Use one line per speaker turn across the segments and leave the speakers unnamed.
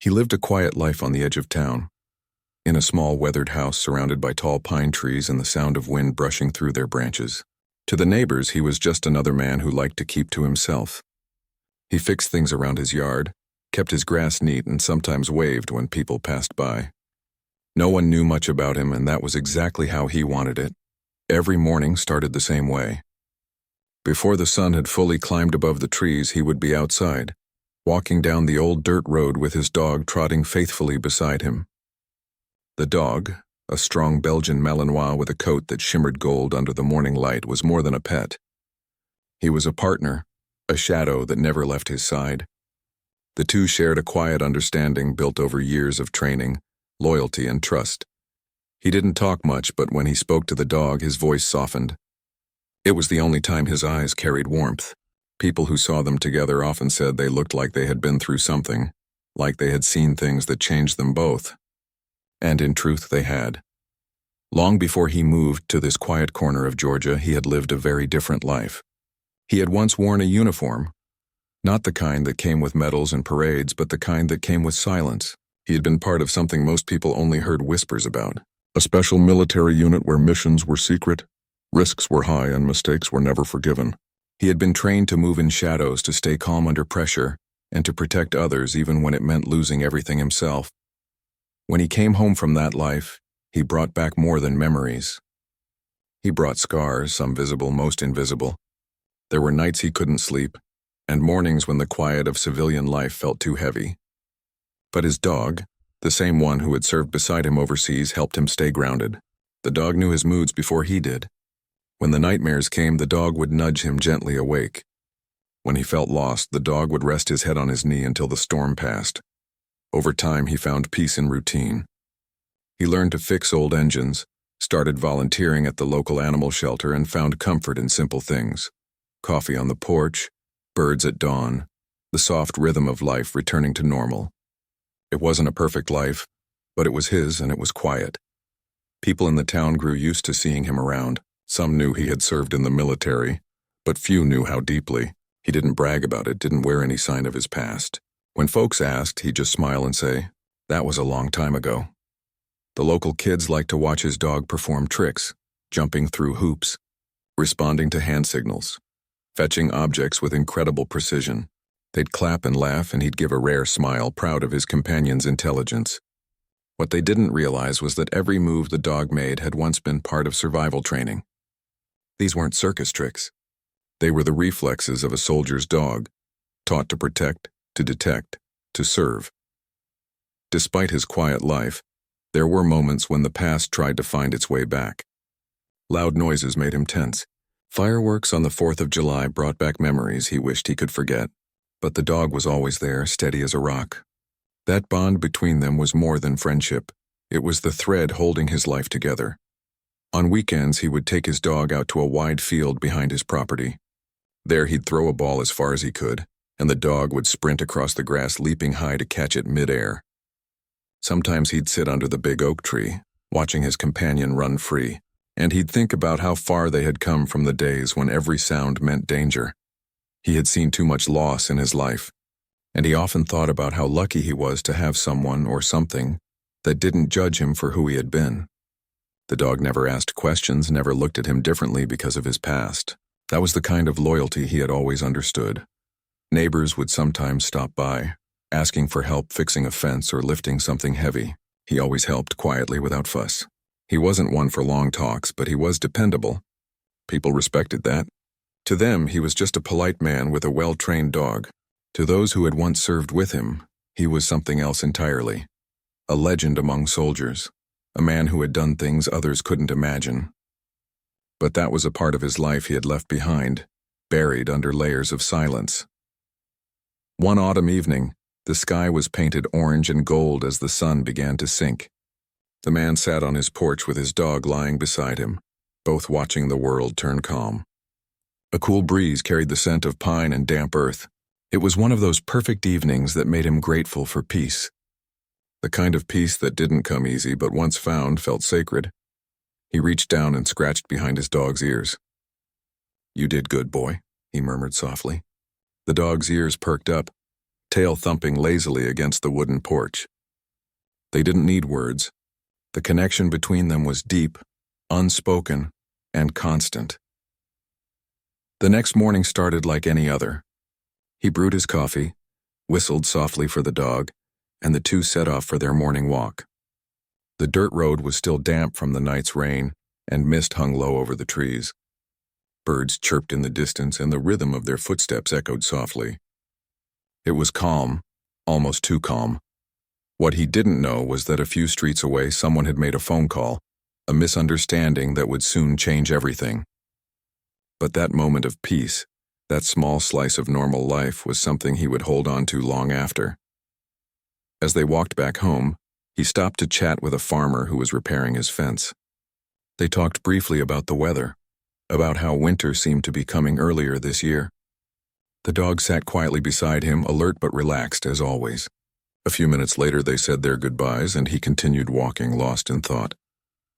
He lived a quiet life on the edge of town, in a small weathered house surrounded by tall pine trees and the sound of wind brushing through their branches. To the neighbors, he was just another man who liked to keep to himself. He fixed things around his yard, kept his grass neat, and sometimes waved when people passed by. No one knew much about him, and that was exactly how he wanted it. Every morning started the same way. Before the sun had fully climbed above the trees, he would be outside, walking down the old dirt road with his dog trotting faithfully beside him. The dog, a strong Belgian Malinois with a coat that shimmered gold under the morning light, was more than a pet. He was a partner, a shadow that never left his side. The two shared a quiet understanding built over years of training, loyalty, and trust. He didn't talk much, but when he spoke to the dog, his voice softened. It was the only time his eyes carried warmth. People who saw them together often said they looked like they had been through something, like they had seen things that changed them both. And in truth, they had. Long before he moved to this quiet corner of Georgia, he had lived a very different life. He had once worn a uniform, not the kind that came with medals and parades, but the kind that came with silence. He had been part of something most people only heard whispers about. A special military unit where missions were secret, risks were high, and mistakes were never forgiven. He had been trained to move in shadows, to stay calm under pressure, and to protect others even when it meant losing everything himself. When he came home from that life, he brought back more than memories. He brought scars, some visible, most invisible. There were nights he couldn't sleep, and mornings when the quiet of civilian life felt too heavy. But his dog, the same one who had served beside him overseas, helped him stay grounded. The dog knew his moods before he did. When the nightmares came, the dog would nudge him gently awake. When he felt lost, the dog would rest his head on his knee until the storm passed. Over time, he found peace in routine. He learned to fix old engines, started volunteering at the local animal shelter, and found comfort in simple things. Coffee on the porch, birds at dawn, the soft rhythm of life returning to normal. It wasn't a perfect life, but it was his, and it was quiet. People in the town grew used to seeing him around. Some knew he had served in the military, but few knew how deeply. He didn't brag about it, didn't wear any sign of his past. When folks asked, he'd just smile and say, "That was a long time ago." The local kids liked to watch his dog perform tricks, jumping through hoops, responding to hand signals, fetching objects with incredible precision. They'd clap and laugh, and he'd give a rare smile, proud of his companion's intelligence. What they didn't realize was that every move the dog made had once been part of survival training. These weren't circus tricks. They were the reflexes of a soldier's dog, taught to protect, to detect, to serve. Despite his quiet life, there were moments when the past tried to find its way back. Loud noises made him tense. Fireworks on the 4th of July brought back memories he wished he could forget. But the dog was always there, steady as a rock. That bond between them was more than friendship. It was the thread holding his life together. On weekends, he would take his dog out to a wide field behind his property. There he'd throw a ball as far as he could, and the dog would sprint across the grass, leaping high to catch it mid-air. Sometimes he'd sit under the big oak tree, watching his companion run free, and he'd think about how far they had come from the days when every sound meant danger. He had seen too much loss in his life, and he often thought about how lucky he was to have someone or something that didn't judge him for who he had been. The dog never asked questions, never looked at him differently because of his past. That was the kind of loyalty he had always understood. Neighbors would sometimes stop by, asking for help fixing a fence or lifting something heavy. He always helped quietly without fuss. He wasn't one for long talks, but he was dependable. People respected that. To them, he was just a polite man with a well-trained dog. To those who had once served with him, he was something else entirely. A legend among soldiers, a man who had done things others couldn't imagine. But that was a part of his life he had left behind, buried under layers of silence. One autumn evening, the sky was painted orange and gold as the sun began to sink. The man sat on his porch with his dog lying beside him, both watching the world turn calm. A cool breeze carried the scent of pine and damp earth. It was one of those perfect evenings that made him grateful for peace. The kind of peace that didn't come easy, but once found felt sacred. He reached down and scratched behind his dog's ears. "You did good, boy," he murmured softly. The dog's ears perked up. tail thumping lazily against the wooden porch. They didn't need words. The connection between them was deep, unspoken, and constant. The next morning started like any other. He brewed his coffee, whistled softly for the dog, and the two set off for their morning walk. The dirt road was still damp from the night's rain, and mist hung low over the trees. Birds chirped in the distance, and the rhythm of their footsteps echoed softly. It was calm, almost too calm. What he didn't know was that a few streets away someone had made a phone call, a misunderstanding that would soon change everything. But that moment of peace, that small slice of normal life, was something he would hold on to long after. As they walked back home, he stopped to chat with a farmer who was repairing his fence. They talked briefly about the weather, about how winter seemed to be coming earlier this year. The dog sat quietly beside him, alert but relaxed as always. A few minutes later they said their goodbyes, and he continued walking, lost in thought.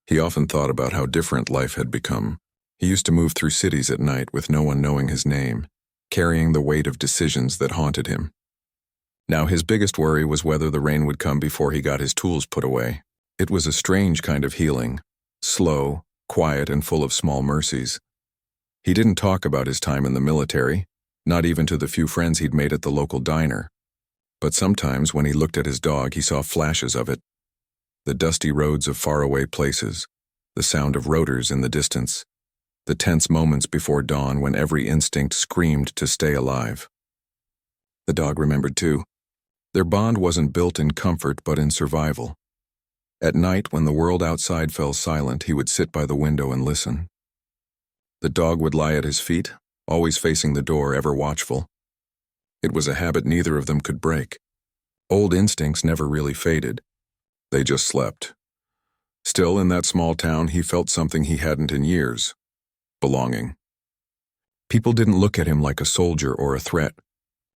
He often thought about how different life had become. He used to move through cities at night with no one knowing his name, carrying the weight of decisions that haunted him. Now his biggest worry was whether the rain would come before he got his tools put away. It was a strange kind of healing, slow, quiet, and full of small mercies. He didn't talk about his time in the military, not even to the few friends he'd made at the local diner. But sometimes when he looked at his dog, he saw flashes of it. The dusty roads of faraway places, the sound of rotors in the distance, the tense moments before dawn when every instinct screamed to stay alive. The dog remembered too. Their bond wasn't built in comfort but in survival. At night, when the world outside fell silent, he would sit by the window and listen. The dog would lie at his feet, always facing the door, ever watchful. It was a habit neither of them could break. Old instincts never really faded. They just slept. Still, in that small town, he felt something he hadn't in years: belonging. People didn't look at him like a soldier or a threat.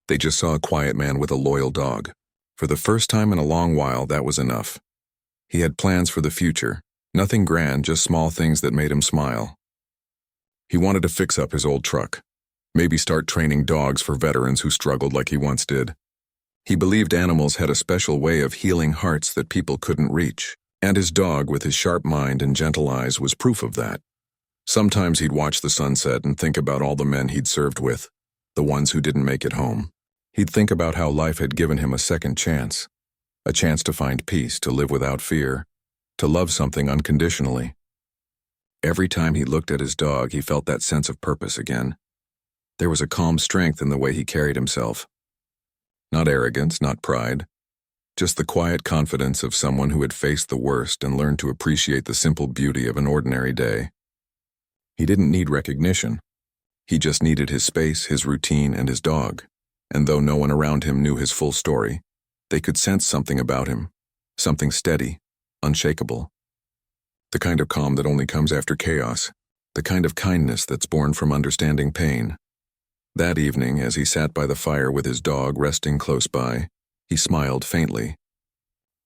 They just saw a quiet man with a loyal dog. For the first time in a long while, that was enough. He had plans for the future, nothing grand, just small things that made him smile. He wanted to fix up his old truck, maybe start training dogs for veterans who struggled like he once did. He believed animals had a special way of healing hearts that people couldn't reach, and his dog, with his sharp mind and gentle eyes, was proof of that. Sometimes he'd watch the sunset and think about all the men he'd served with, the ones who didn't make it home. He'd think about how life had given him a second chance, a chance to find peace, to live without fear, to love something unconditionally. Every time he looked at his dog, he felt that sense of purpose again. There was a calm strength in the way he carried himself. Not arrogance, not pride, just the quiet confidence of someone who had faced the worst and learned to appreciate the simple beauty of an ordinary day. He didn't need recognition. He just needed his space, his routine, and his dog. And though no one around him knew his full story, they could sense something about him, something steady, unshakable. The kind of calm that only comes after chaos, the kind of kindness that's born from understanding pain. That evening, as he sat by the fire with his dog resting close by, he smiled faintly.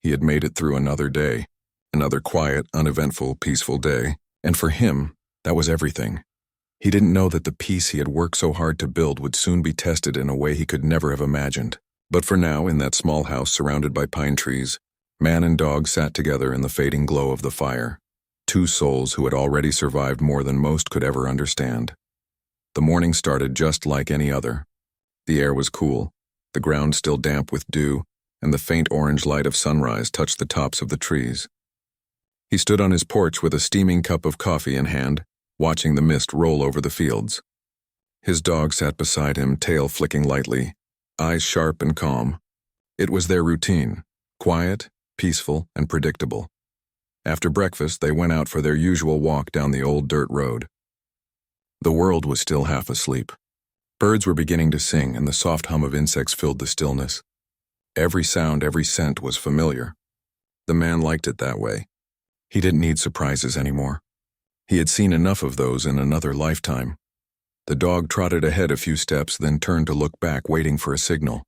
He had made it through another day, another quiet, uneventful, peaceful day, and for him, that was everything. He didn't know that the peace he had worked so hard to build would soon be tested in a way he could never have imagined. But for now, in that small house surrounded by pine trees, man and dog sat together in the fading glow of the fire, two souls who had already survived more than most could ever understand. The morning started just like any other. The air was cool, the ground still damp with dew, and the faint orange light of sunrise touched the tops of the trees. He stood on his porch with a steaming cup of coffee in hand, watching the mist roll over the fields. His dog sat beside him, tail flicking lightly, eyes sharp and calm. It was their routine, quiet, peaceful, and predictable. After breakfast, they went out for their usual walk down the old dirt road. The world was still half asleep. Birds were beginning to sing, and the soft hum of insects filled the stillness. Every sound, every scent was familiar. The man liked it that way. He didn't need surprises anymore. He had seen enough of those in another lifetime. The dog trotted ahead a few steps, then turned to look back, waiting for a signal.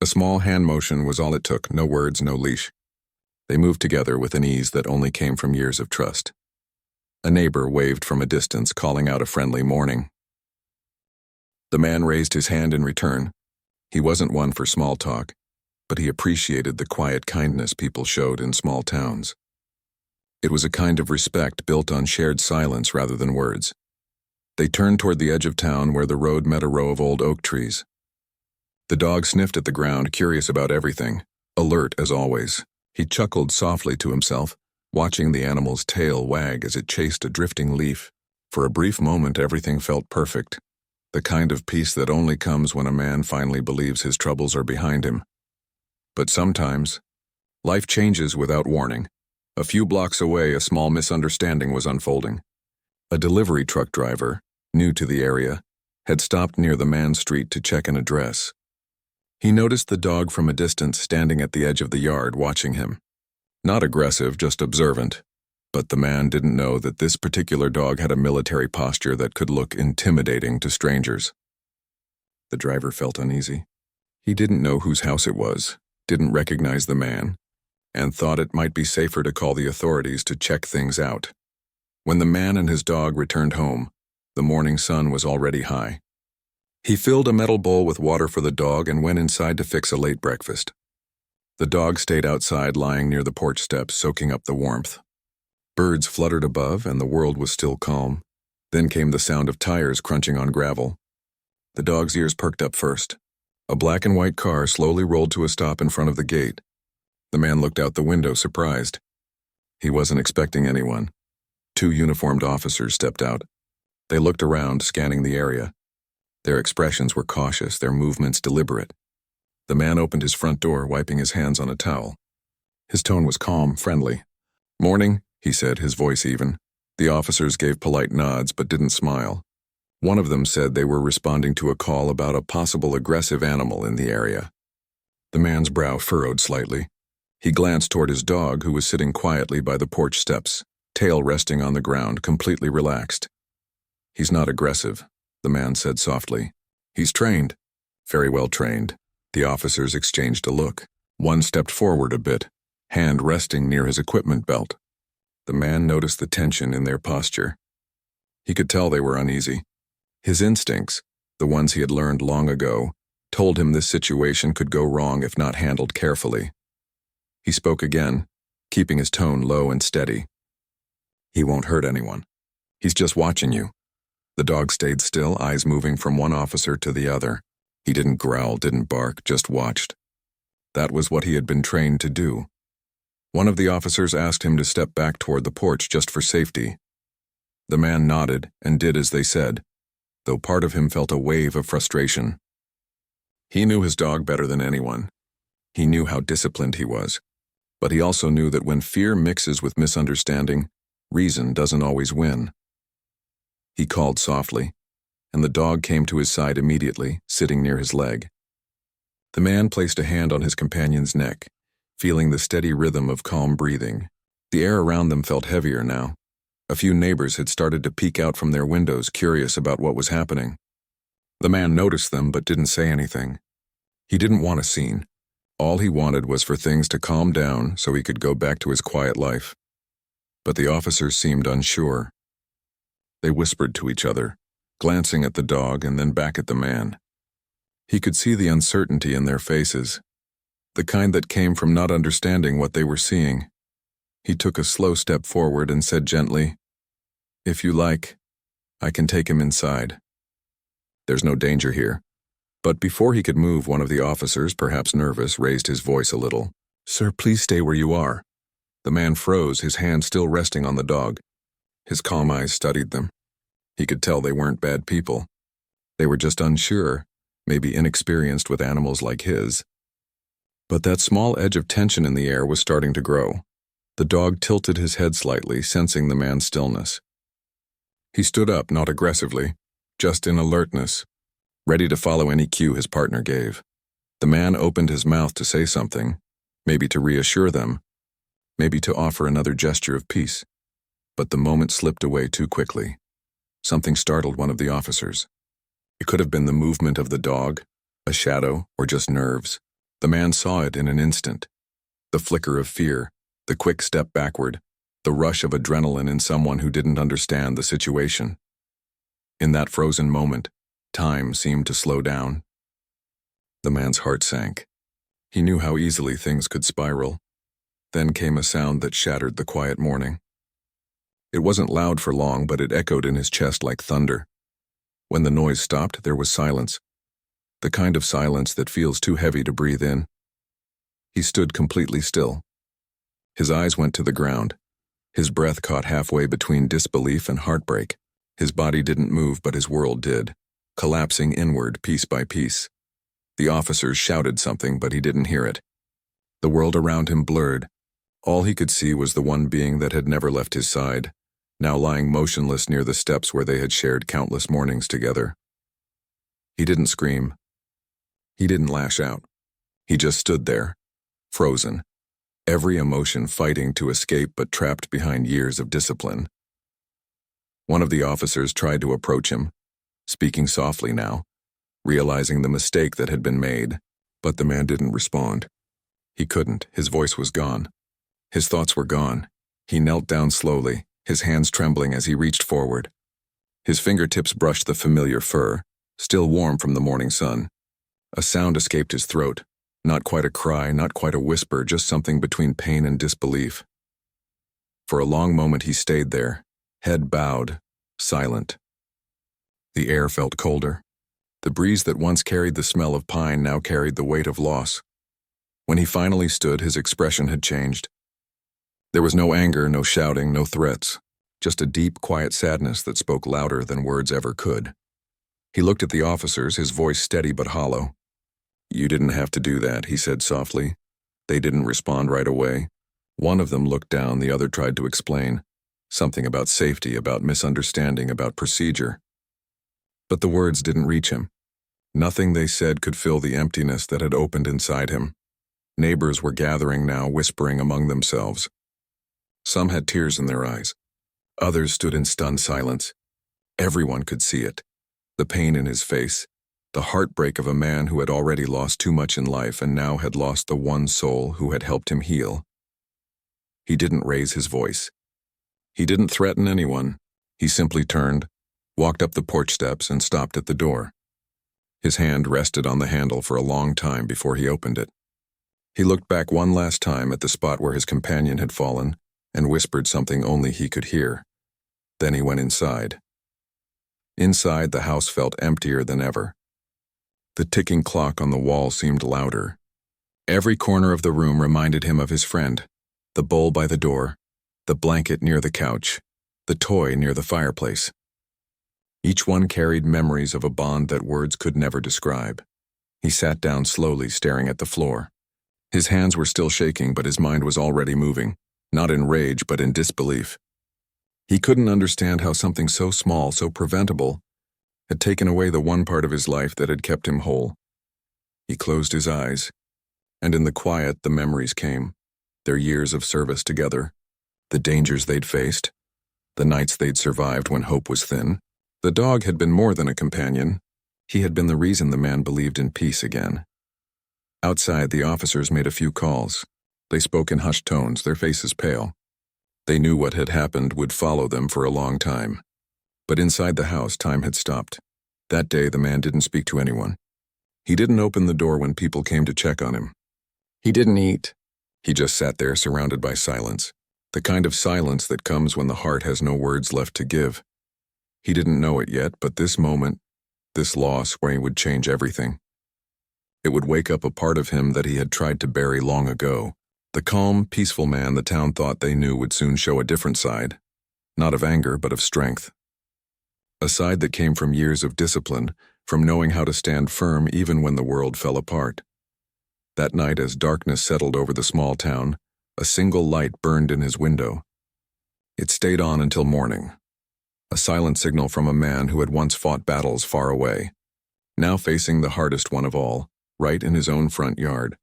A small hand motion was all it took, no words, no leash. They moved together with an ease that only came from years of trust. A neighbor waved from a distance, calling out a friendly morning. The man raised his hand in return. He wasn't one for small talk, but he appreciated the quiet kindness people showed in small towns. It was a kind of respect built on shared silence rather than words. They turned toward the edge of town where the road met a row of old oak trees. The dog sniffed at the ground, curious about everything, alert as always. He chuckled softly to himself, watching the animal's tail wag as it chased a drifting leaf. For a brief moment, everything felt perfect, the kind of peace that only comes when a man finally believes his troubles are behind him. But sometimes, life changes without warning. A few blocks away, a small misunderstanding was unfolding. A delivery truck driver, new to the area, had stopped near the main street to check an address. He noticed the dog from a distance standing at the edge of the yard watching him. Not aggressive, just observant. But the man didn't know that this particular dog had a military posture that could look intimidating to strangers. The driver felt uneasy. He didn't know whose house it was, didn't recognize the man, and thought it might be safer to call the authorities to check things out. When the man and his dog returned home, the morning sun was already high. He filled a metal bowl with water for the dog and went inside to fix a late breakfast. The dog stayed outside, lying near the porch steps, soaking up the warmth. Birds fluttered above, and the world was still calm. Then came the sound of tires crunching on gravel. The dog's ears perked up first. A black and white car slowly rolled to a stop in front of the gate. The man looked out the window, surprised. He wasn't expecting anyone. 2 uniformed officers stepped out. They looked around, scanning the area. Their expressions were cautious, their movements deliberate. The man opened his front door, wiping his hands on a towel. His tone was calm, friendly. "Morning," he said, his voice even. The officers gave polite nods but didn't smile. One of them said they were responding to a call about a possible aggressive animal in the area. The man's brow furrowed slightly. He glanced toward his dog, who was sitting quietly by the porch steps, tail resting on the ground, completely relaxed. "He's not aggressive," the man said softly. "He's trained." "Very well trained." The officers exchanged a look. One stepped forward a bit, hand resting near his equipment belt. The man noticed the tension in their posture. He could tell they were uneasy. His instincts, the ones he had learned long ago, told him this situation could go wrong if not handled carefully. He spoke again, keeping his tone low and steady. "He won't hurt anyone. He's just watching you." The dog stayed still, eyes moving from one officer to the other. He didn't growl, didn't bark, just watched. That was what he had been trained to do. One of the officers asked him to step back toward the porch just for safety. The man nodded and did as they said, though part of him felt a wave of frustration. He knew his dog better than anyone. He knew how disciplined he was. But he also knew that when fear mixes with misunderstanding, reason doesn't always win. He called softly, and the dog came to his side immediately, sitting near his leg. The man placed a hand on his companion's neck, feeling the steady rhythm of calm breathing. The air around them felt heavier now. A few neighbors had started to peek out from their windows, curious about what was happening. The man noticed them but didn't say anything. He didn't want a scene. All he wanted was for things to calm down so he could go back to his quiet life. But the officers seemed unsure. They whispered to each other, glancing at the dog and then back at the man. He could see the uncertainty in their faces, the kind that came from not understanding what they were seeing. He took a slow step forward and said gently, "If you like, I can take him inside. There's no danger here." But before he could move, one of the officers, perhaps nervous, raised his voice a little. "Sir, please stay where you are." The man froze, his hand still resting on the dog. His calm eyes studied them. He could tell they weren't bad people. They were just unsure, maybe inexperienced with animals like his. But that small edge of tension in the air was starting to grow. The dog tilted his head slightly, sensing the man's stillness. He stood up, not aggressively, just in alertness, ready to follow any cue his partner gave. The man opened his mouth to say something, maybe to reassure them, maybe to offer another gesture of peace. But the moment slipped away too quickly. Something startled one of the officers. It could have been the movement of the dog, a shadow, or just nerves. The man saw it in an instant. The flicker of fear, the quick step backward, the rush of adrenaline in someone who didn't understand the situation. In that frozen moment, time seemed to slow down. The man's heart sank. He knew how easily things could spiral. Then came a sound that shattered the quiet morning. It wasn't loud for long, but it echoed in his chest like thunder. When the noise stopped, there was silence. The kind of silence that feels too heavy to breathe in. He stood completely still. His eyes went to the ground. His breath caught halfway between disbelief and heartbreak. His body didn't move, but his world did, collapsing inward piece by piece. The officers shouted something, but he didn't hear it. The world around him blurred. All he could see was the one being that had never left his side, now lying motionless near the steps where they had shared countless mornings together. He didn't scream. He didn't lash out. He just stood there, frozen, every emotion fighting to escape but trapped behind years of discipline. One of the officers tried to approach him, speaking softly now, realizing the mistake that had been made, but the man didn't respond. He couldn't. His voice was gone. His thoughts were gone. He knelt down slowly, his hands trembling as he reached forward. His fingertips brushed the familiar fur, still warm from the morning sun. A sound escaped his throat. Not quite a cry, not quite a whisper, just something between pain and disbelief. For a long moment he stayed there, head bowed, silent. The air felt colder. The breeze that once carried the smell of pine now carried the weight of loss. When he finally stood, his expression had changed. There was no anger, no shouting, no threats, just a deep, quiet sadness that spoke louder than words ever could. He looked at the officers, his voice steady but hollow. "You didn't have to do that," he said softly. They didn't respond right away. One of them looked down, the other tried to explain. Something about safety, about misunderstanding, about procedure. But the words didn't reach him. Nothing they said could fill the emptiness that had opened inside him. Neighbors were gathering now, whispering among themselves. Some had tears in their eyes. Others stood in stunned silence. Everyone could see it. The pain in his face. The heartbreak of a man who had already lost too much in life and now had lost the one soul who had helped him heal. He didn't raise his voice. He didn't threaten anyone. He simply turned, walked up the porch steps, and stopped at the door. His hand rested on the handle for a long time before he opened it. He looked back one last time at the spot where his companion had fallen and whispered something only he could hear. Then he went inside. Inside, the house felt emptier than ever. The ticking clock on the wall seemed louder. Every corner of the room reminded him of his friend. The bowl by the door, the blanket near the couch, the toy near the fireplace. Each one carried memories of a bond that words could never describe. He sat down slowly, staring at the floor. His hands were still shaking, but his mind was already moving, not in rage, but in disbelief. He couldn't understand how something so small, so preventable, had taken away the one part of his life that had kept him whole. He closed his eyes, and in the quiet the memories came, their years of service together, the dangers they'd faced, the nights they'd survived when hope was thin. The dog had been more than a companion. He had been the reason the man believed in peace again. Outside, the officers made a few calls. They spoke in hushed tones, their faces pale. They knew what had happened would follow them for a long time. But inside the house, time had stopped. That day, the man didn't speak to anyone. He didn't open the door when people came to check on him. He didn't eat. He just sat there surrounded by silence, the kind of silence that comes when the heart has no words left to give. He didn't know it yet, but this moment, this loss where he would change everything. It would wake up a part of him that he had tried to bury long ago. The calm, peaceful man the town thought they knew would soon show a different side, not of anger, but of strength. A side that came from years of discipline, from knowing how to stand firm even when the world fell apart. That night, as darkness settled over the small town, a single light burned in his window. It stayed on until morning. A silent signal from a man who had once fought battles far away, now facing the hardest one of all, right in his own front yard.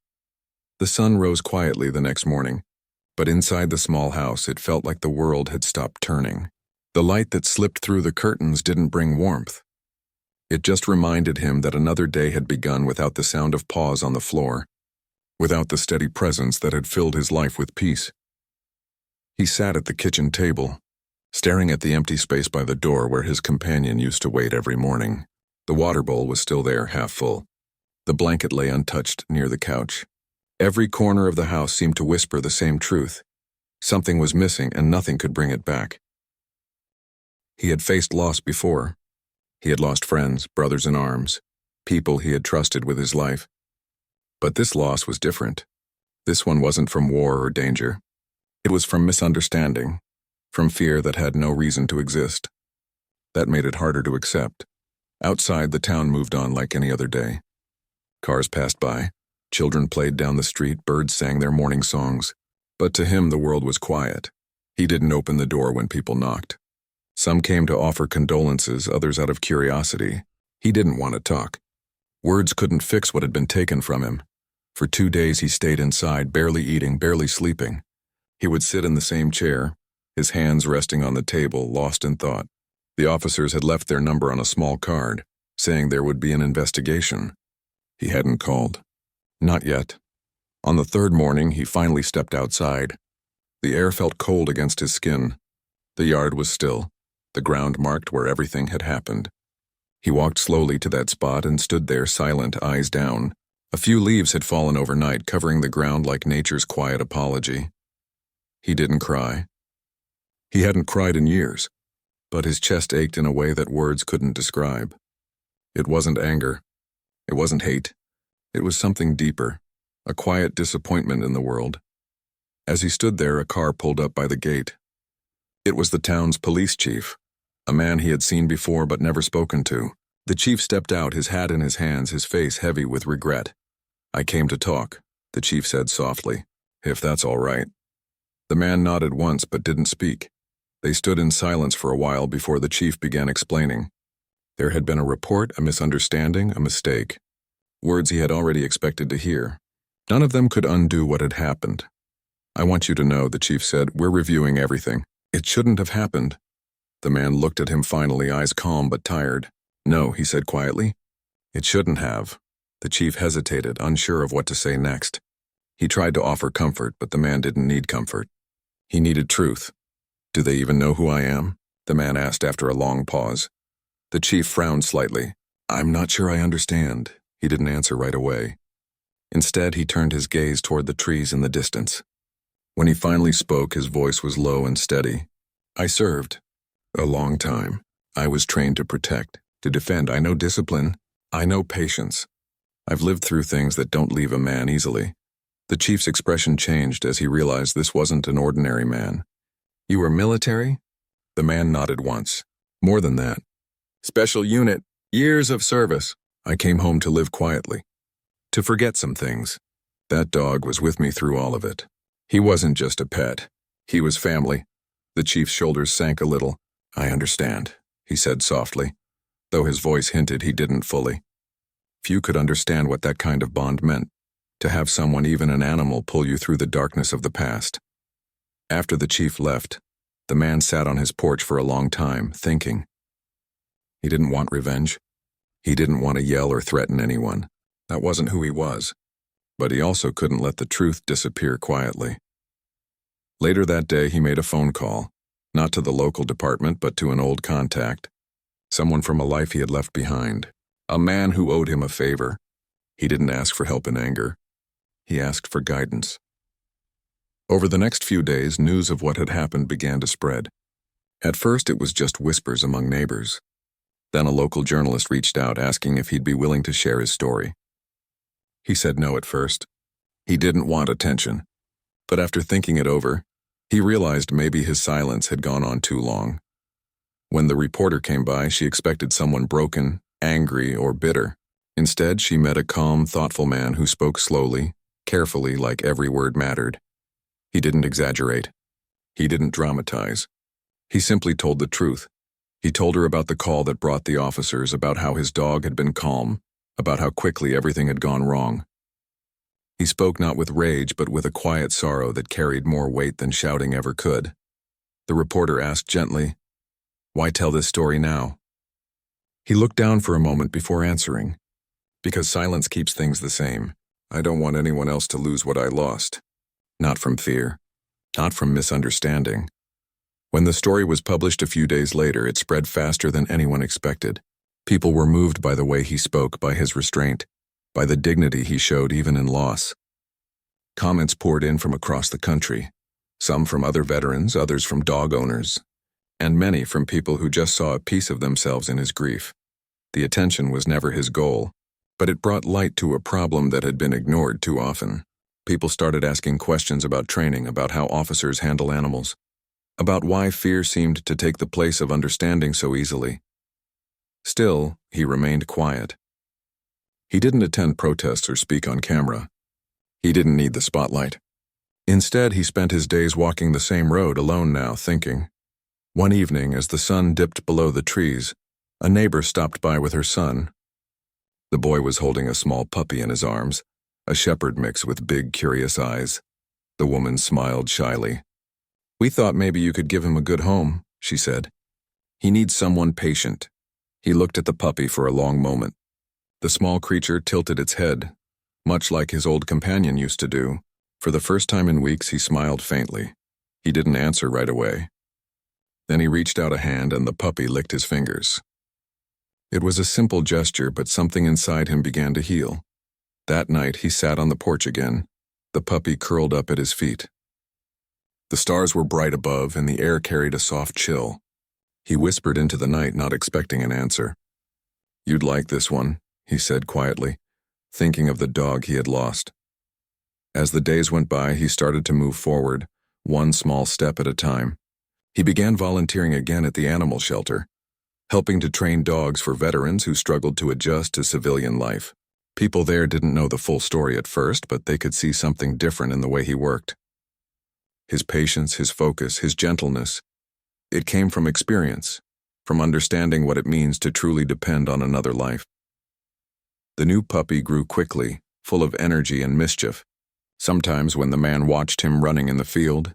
The sun rose quietly the next morning, but inside the small house it felt like the world had stopped turning. The light that slipped through the curtains didn't bring warmth. It just reminded him that another day had begun without the sound of paws on the floor, without the steady presence that had filled his life with peace. He sat at the kitchen table, staring at the empty space by the door where his companion used to wait every morning. The water bowl was still there, half full. The blanket lay untouched near the couch. Every corner of the house seemed to whisper the same truth. Something was missing and nothing could bring it back. He had faced loss before. He had lost friends, brothers in arms, people he had trusted with his life. But this loss was different. This one wasn't from war or danger. It was from misunderstanding, from fear that had no reason to exist. That made it harder to accept. Outside, the town moved on like any other day. Cars passed by, children played down the street, birds sang their morning songs. But to him, the world was quiet. He didn't open the door when people knocked. Some came to offer condolences, others out of curiosity. He didn't want to talk. Words couldn't fix what had been taken from him. For 2 days he stayed inside, barely eating, barely sleeping. He would sit in the same chair, his hands resting on the table, lost in thought. The officers had left their number on a small card, saying there would be an investigation. He hadn't called. Not yet. On the third morning, he finally stepped outside. The air felt cold against his skin. The yard was still, the ground marked where everything had happened. He walked slowly to that spot and stood there silent, eyes down. A few leaves had fallen overnight, covering the ground like nature's quiet apology. He didn't cry. He hadn't cried in years, but his chest ached in a way that words couldn't describe. It wasn't anger. It wasn't hate. It was something deeper, a quiet disappointment in the world. As he stood there, a car pulled up by the gate. It was the town's police chief, a man he had seen before but never spoken to. The chief stepped out, his hat in his hands, his face heavy with regret. "I came to talk," the chief said softly, "if that's all right." The man nodded once but didn't speak. They stood in silence for a while before the chief began explaining. There had been a report, a misunderstanding, a mistake. Words he had already expected to hear. None of them could undo what had happened. "I want you to know," the chief said, "we're reviewing everything. It shouldn't have happened." The man looked at him finally, eyes calm but tired. "No," he said quietly. "It shouldn't have." The chief hesitated, unsure of what to say next. He tried to offer comfort, but the man didn't need comfort. He needed truth. "Do they even know who I am?" the man asked after a long pause. The chief frowned slightly. "I'm not sure I understand." He didn't answer right away. Instead, he turned his gaze toward the trees in the distance. When he finally spoke, his voice was low and steady. "I served. A long time. I was trained to protect, to defend. I know discipline. I know patience. I've lived through things that don't leave a man easily." The chief's expression changed as he realized this wasn't an ordinary man. "You were military?" The man nodded once. "More than that. Special unit. Years of service. I came home to live quietly. To forget some things. That dog was with me through all of it. He wasn't just a pet. He was family." The chief's shoulders sank a little. "I understand," he said softly, though his voice hinted he didn't fully. Few could understand what that kind of bond meant, to have someone, even an animal, pull you through the darkness of the past. After the chief left, the man sat on his porch for a long time, thinking. He didn't want revenge. He didn't want to yell or threaten anyone. That wasn't who he was. But he also couldn't let the truth disappear quietly. Later that day, he made a phone call, not to the local department, but to an old contact, someone from a life he had left behind, a man who owed him a favor. He didn't ask for help in anger. He asked for guidance. Over the next few days, news of what had happened began to spread. At first, it was just whispers among neighbors. Then a local journalist reached out asking if he'd be willing to share his story. He said no at first. He didn't want attention. But after thinking it over, he realized maybe his silence had gone on too long. When the reporter came by, she expected someone broken, angry, or bitter. Instead, she met a calm, thoughtful man who spoke slowly, carefully, like every word mattered. He didn't exaggerate. He didn't dramatize. He simply told the truth. He told her about the call that brought the officers, about how his dog had been calm, about how quickly everything had gone wrong. He spoke not with rage, but with a quiet sorrow that carried more weight than shouting ever could. The reporter asked gently, "Why tell this story now?" He looked down for a moment before answering. "Because silence keeps things the same. I don't want anyone else to lose what I lost. Not from fear. Not from misunderstanding." When the story was published a few days later, it spread faster than anyone expected. People were moved by the way he spoke, by his restraint, by the dignity he showed even in loss. Comments poured in from across the country, some from other veterans, others from dog owners, and many from people who just saw a piece of themselves in his grief. The attention was never his goal, but it brought light to a problem that had been ignored too often. People started asking questions about training, about how officers handle animals, about why fear seemed to take the place of understanding so easily. Still, he remained quiet. He didn't attend protests or speak on camera. He didn't need the spotlight. Instead, he spent his days walking the same road alone now, thinking. One evening, as the sun dipped below the trees, a neighbor stopped by with her son. The boy was holding a small puppy in his arms, a shepherd mix with big, curious eyes. The woman smiled shyly. "We thought maybe you could give him a good home," she said. "He needs someone patient." He looked at the puppy for a long moment. The small creature tilted its head, much like his old companion used to do. For the first time in weeks, he smiled faintly. He didn't answer right away. Then he reached out a hand and the puppy licked his fingers. It was a simple gesture, but something inside him began to heal. That night, he sat on the porch again, the puppy curled up at his feet. The stars were bright above and the air carried a soft chill. He whispered into the night, not expecting an answer. "You'd like this one," he said quietly, thinking of the dog he had lost. As the days went by, he started to move forward, one small step at a time. He began volunteering again at the animal shelter, helping to train dogs for veterans who struggled to adjust to civilian life. People there didn't know the full story at first, but they could see something different in the way he worked. His patience, his focus, his gentleness. It came from experience, from understanding what it means to truly depend on another life. The new puppy grew quickly, full of energy and mischief. Sometimes when the man watched him running in the field,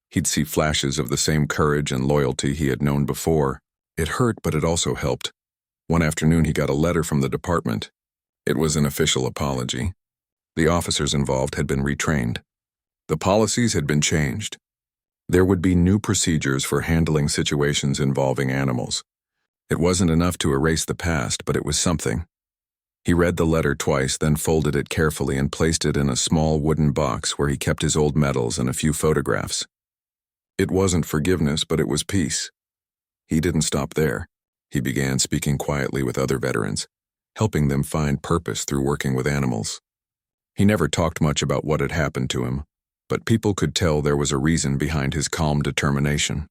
he'd see flashes of the same courage and loyalty he had known before. It hurt, but it also helped. One afternoon he got a letter from the department. It was an official apology. The officers involved had been retrained. The policies had been changed. There would be new procedures for handling situations involving animals. It wasn't enough to erase the past, but it was something. He read the letter twice, then folded it carefully and placed it in a small wooden box where he kept his old medals and a few photographs. It wasn't forgiveness, but it was peace. He didn't stop there. He began speaking quietly with other veterans, helping them find purpose through working with animals. He never talked much about what had happened to him, but people could tell there was a reason behind his calm determination.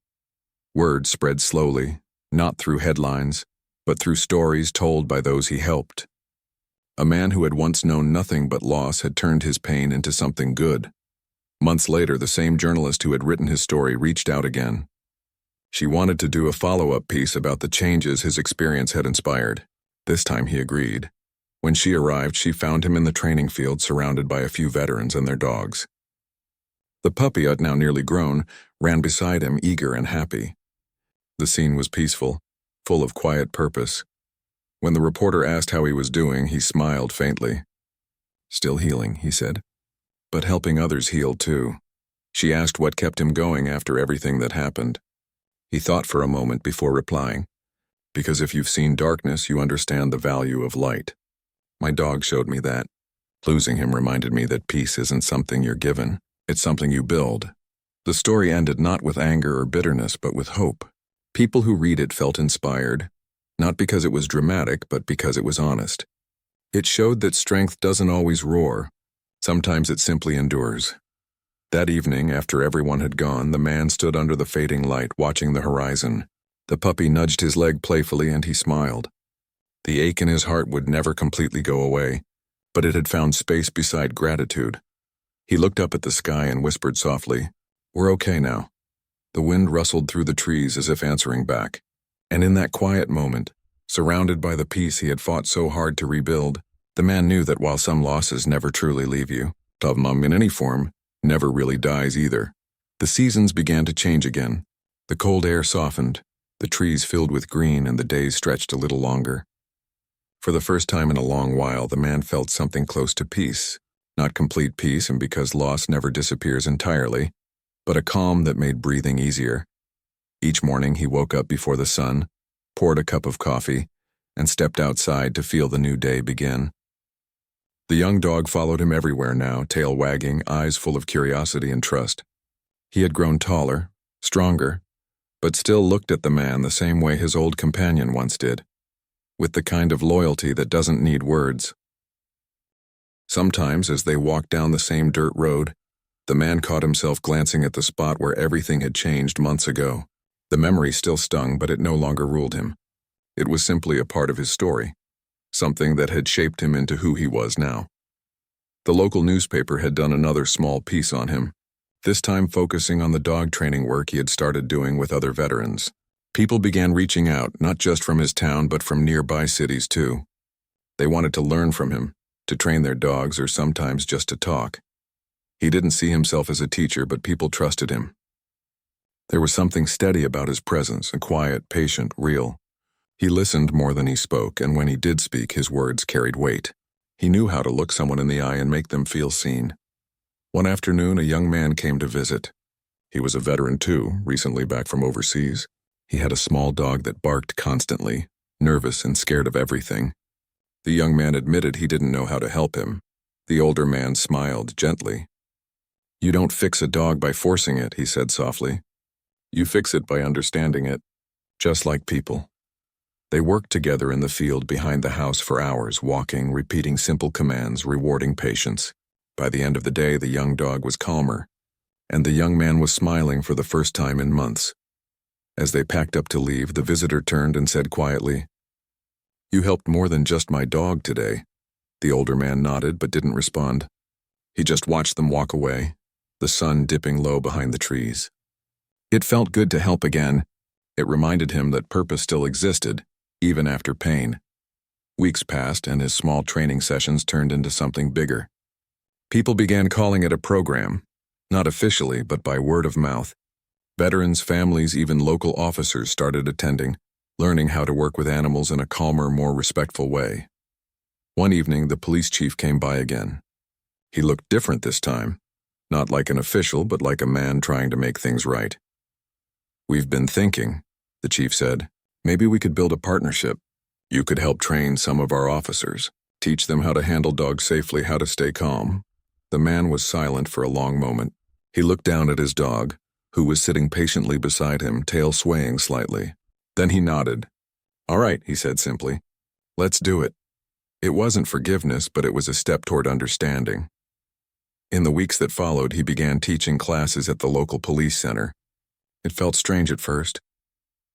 Word spread slowly, not through headlines, but through stories told by those he helped. A man who had once known nothing but loss had turned his pain into something good. Months later, the same journalist who had written his story reached out again. She wanted to do a follow-up piece about the changes his experience had inspired. This time he agreed. When she arrived, she found him in the training field surrounded by a few veterans and their dogs. The puppy, now nearly grown, ran beside him, eager and happy. The scene was peaceful, full of quiet purpose. When the reporter asked how he was doing, he smiled faintly. "Still healing," he said, "but helping others heal too." She asked what kept him going after everything that happened. He thought for a moment before replying. "Because if you've seen darkness, you understand the value of light. My dog showed me that. Losing him reminded me that peace isn't something you're given, it's something you build." The story ended not with anger or bitterness, but with hope. People who read it felt inspired, not because it was dramatic, but because it was honest. It showed that strength doesn't always roar. Sometimes it simply endures. That evening, after everyone had gone, the man stood under the fading light, watching the horizon. The puppy nudged his leg playfully and he smiled. The ache in his heart would never completely go away, but it had found space beside gratitude. He looked up at the sky and whispered softly, "We're okay now." The wind rustled through the trees as if answering back. And in that quiet moment, surrounded by the peace he had fought so hard to rebuild, the man knew that while some losses never truly leave you, Tavmam in any form never really dies either. The seasons began to change again. The cold air softened, the trees filled with green, and the days stretched a little longer. For the first time in a long while, the man felt something close to peace. Not complete peace, and because loss never disappears entirely, but a calm that made breathing easier. Each morning he woke up before the sun, poured a cup of coffee, and stepped outside to feel the new day begin. The young dog followed him everywhere now, tail wagging, eyes full of curiosity and trust. He had grown taller, stronger, but still looked at the man the same way his old companion once did, with the kind of loyalty that doesn't need words. Sometimes, as they walked down the same dirt road, the man caught himself glancing at the spot where everything had changed months ago. The memory still stung, but it no longer ruled him. It was simply a part of his story, something that had shaped him into who he was now. The local newspaper had done another small piece on him, this time focusing on the dog training work he had started doing with other veterans. People began reaching out, not just from his town, but from nearby cities too. They wanted to learn from him, to train their dogs, or sometimes just to talk. He didn't see himself as a teacher, but people trusted him. There was something steady about his presence, a quiet, patient, real. He listened more than he spoke, and when he did speak, his words carried weight. He knew how to look someone in the eye and make them feel seen. One afternoon, a young man came to visit. He was a veteran too, recently back from overseas. He had a small dog that barked constantly, nervous and scared of everything. The young man admitted he didn't know how to help him. The older man smiled gently. "You don't fix a dog by forcing it," he said softly. "You fix it by understanding it, just like people." They worked together in the field behind the house for hours, walking, repeating simple commands, rewarding patience. By the end of the day, the young dog was calmer, and the young man was smiling for the first time in months. As they packed up to leave, the visitor turned and said quietly, "You helped more than just my dog today." The older man nodded but didn't respond. He just watched them walk away, the sun dipping low behind the trees. It felt good to help again. It reminded him that purpose still existed, even after pain. Weeks passed, and his small training sessions turned into something bigger. People began calling it a program, not officially, but by word of mouth. Veterans, families, even local officers started attending, learning how to work with animals in a calmer, more respectful way. One evening, the police chief came by again. He looked different this time, not like an official, but like a man trying to make things right. "We've been thinking," the chief said. "Maybe we could build a partnership. You could help train some of our officers, teach them how to handle dogs safely, how to stay calm." The man was silent for a long moment. He looked down at his dog, who was sitting patiently beside him, tail swaying slightly. Then he nodded. "All right," he said simply. "Let's do it." It wasn't forgiveness, but it was a step toward understanding. In the weeks that followed, he began teaching classes at the local police center. It felt strange at first,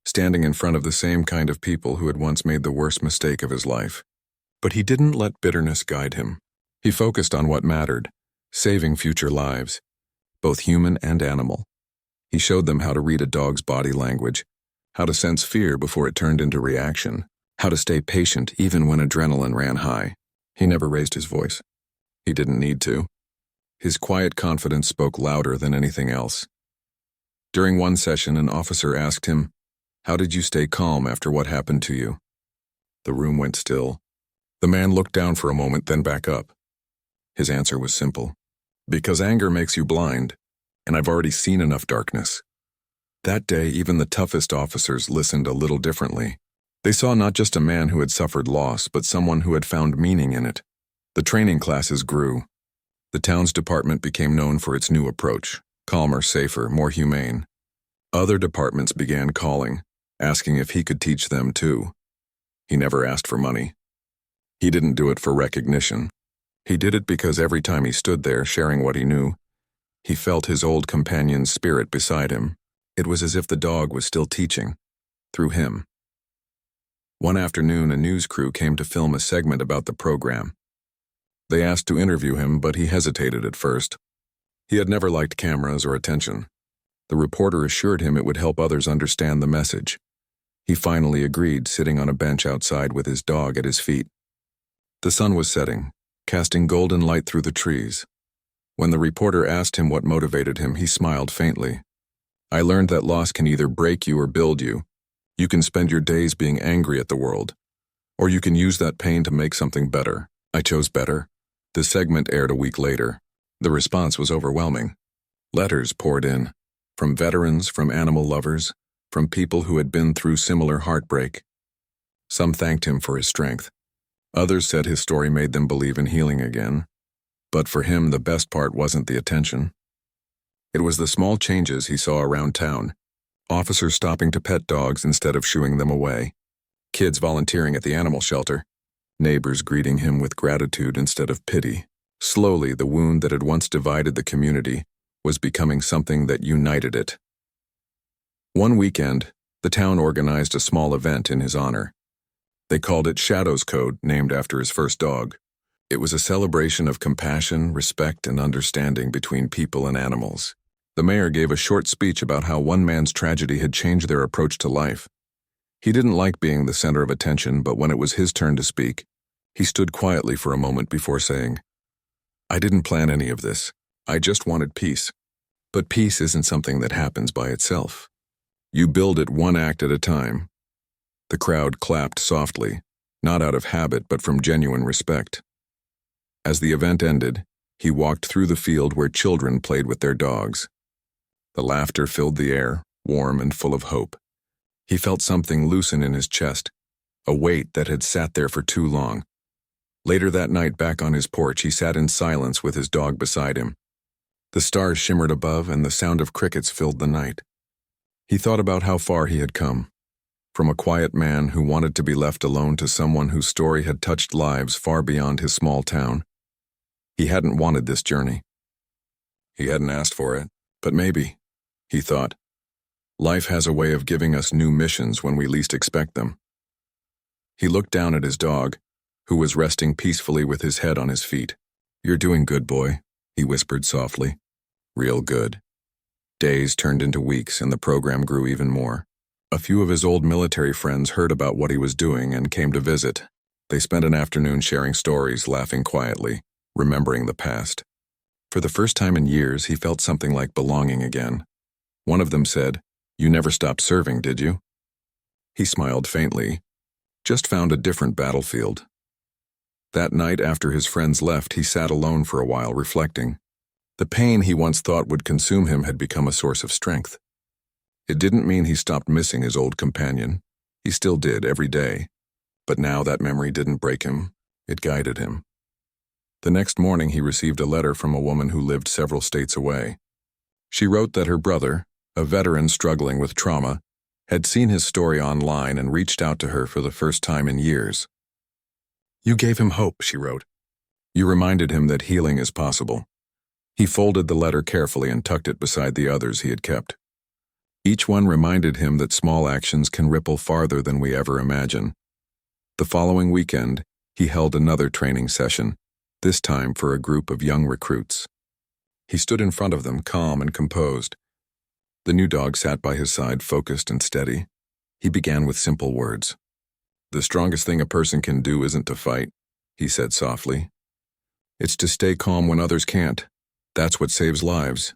standing in front of the same kind of people who had once made the worst mistake of his life. But he didn't let bitterness guide him. He focused on what mattered, saving future lives, both human and animal. He showed them how to read a dog's body language, how to sense fear before it turned into reaction, how to stay patient even when adrenaline ran high. He never raised his voice. He didn't need to. His quiet confidence spoke louder than anything else. During one session, an officer asked him, "How did you stay calm after what happened to you?" The room went still. The man looked down for a moment, then back up. His answer was simple. "Because anger makes you blind, and I've already seen enough darkness." That day, even the toughest officers listened a little differently. They saw not just a man who had suffered loss, but someone who had found meaning in it. The training classes grew. The town's department became known for its new approach, calmer, safer, more humane. Other departments began calling, asking if he could teach them too. He never asked for money. He didn't do it for recognition. He did it because every time he stood there, sharing what he knew, he felt his old companion's spirit beside him. It was as if the dog was still teaching, through him. One afternoon, a news crew came to film a segment about the program. They asked to interview him, but he hesitated at first. He had never liked cameras or attention. The reporter assured him it would help others understand the message. He finally agreed, sitting on a bench outside with his dog at his feet. The sun was setting, casting golden light through the trees. When the reporter asked him what motivated him, he smiled faintly. "I learned that loss can either break you or build you. You can spend your days being angry at the world, or you can use that pain to make something better. I chose better." The segment aired a week later. The response was overwhelming. Letters poured in, from veterans, from animal lovers, from people who had been through similar heartbreak. Some thanked him for his strength. Others said his story made them believe in healing again. But for him, the best part wasn't the attention. It was the small changes he saw around town. Officers stopping to pet dogs instead of shooing them away. Kids volunteering at the animal shelter. Neighbors greeting him with gratitude instead of pity. Slowly, the wound that had once divided the community was becoming something that united it. One weekend, the town organized a small event in his honor. They called it Shadow's Code, named after his first dog. It was a celebration of compassion, respect, and understanding between people and animals. The mayor gave a short speech about how one man's tragedy had changed their approach to life. He didn't like being the center of attention, but when it was his turn to speak, he stood quietly for a moment before saying, "I didn't plan any of this. I just wanted peace. But peace isn't something that happens by itself. You build it one act at a time." The crowd clapped softly, not out of habit but from genuine respect. As the event ended, he walked through the field where children played with their dogs. The laughter filled the air, warm and full of hope. He felt something loosen in his chest, a weight that had sat there for too long. Later that night, back on his porch, he sat in silence with his dog beside him. The stars shimmered above and the sound of crickets filled the night. He thought about how far he had come. From a quiet man who wanted to be left alone to someone whose story had touched lives far beyond his small town. He hadn't wanted this journey. He hadn't asked for it, but maybe, he thought, life has a way of giving us new missions when we least expect them. He looked down at his dog, who was resting peacefully with his head on his feet. "You're doing good, boy," he whispered softly. "Real good." Days turned into weeks and the program grew even more. A few of his old military friends heard about what he was doing and came to visit. They spent an afternoon sharing stories, laughing quietly, remembering the past. For the first time in years, he felt something like belonging again. One of them said, "You never stopped serving, did you?" He smiled faintly. "Just found a different battlefield." That night after his friends left, he sat alone for a while, reflecting. The pain he once thought would consume him had become a source of strength. It didn't mean he stopped missing his old companion. He still did, every day. But now that memory didn't break him. It guided him. The next morning he received a letter from a woman who lived several states away. She wrote that her brother, a veteran struggling with trauma, had seen his story online and reached out to her for the first time in years. "You gave him hope," she wrote. "You reminded him that healing is possible." He folded the letter carefully and tucked it beside the others he had kept. Each one reminded him that small actions can ripple farther than we ever imagine. The following weekend, he held another training session, this time for a group of young recruits. He stood in front of them, calm and composed. The new dog sat by his side, focused and steady. He began with simple words. "The strongest thing a person can do isn't to fight," he said softly. "It's to stay calm when others can't. That's what saves lives."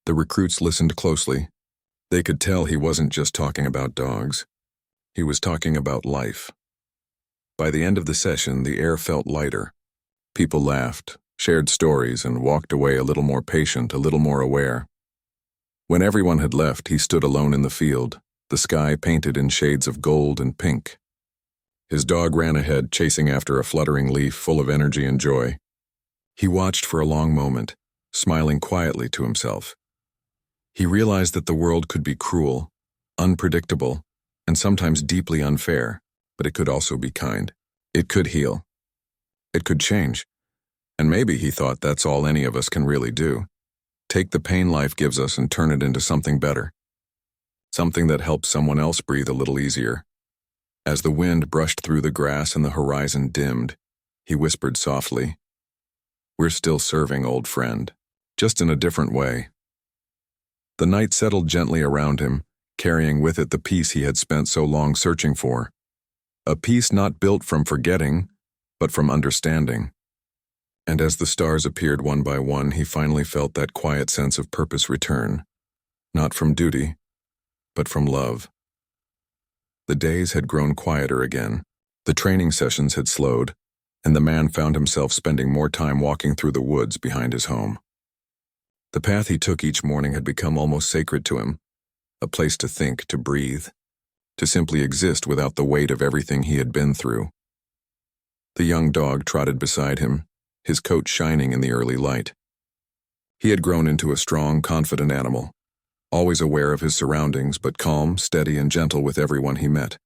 The recruits listened closely. They could tell he wasn't just talking about dogs. He was talking about life. By the end of the session, the air felt lighter. People laughed, shared stories, and walked away a little more patient, a little more aware. When everyone had left, he stood alone in the field, the sky painted in shades of gold and pink. His dog ran ahead, chasing after a fluttering leaf, full of energy and joy. He watched for a long moment, smiling quietly to himself. He realized that the world could be cruel, unpredictable, and sometimes deeply unfair, but it could also be kind. It could heal. It could change. And maybe, he thought, that's all any of us can really do. Take the pain life gives us and turn it into something better. Something that helps someone else breathe a little easier. As the wind brushed through the grass and the horizon dimmed, he whispered softly, "We're still serving, old friend, just in a different way." The night settled gently around him, carrying with it the peace he had spent so long searching for. A peace not built from forgetting, but from understanding. And as the stars appeared one by one, he finally felt that quiet sense of purpose return, not from duty, but from love. The days had grown quieter again. The training sessions had slowed, and the man found himself spending more time walking through the woods behind his home. The path he took each morning had become almost sacred to him, a place to think, to breathe, to simply exist without the weight of everything he had been through. The young dog trotted beside him, his coat shining in the early light. He had grown into a strong, confident animal, always aware of his surroundings but calm, steady, and gentle with everyone he met.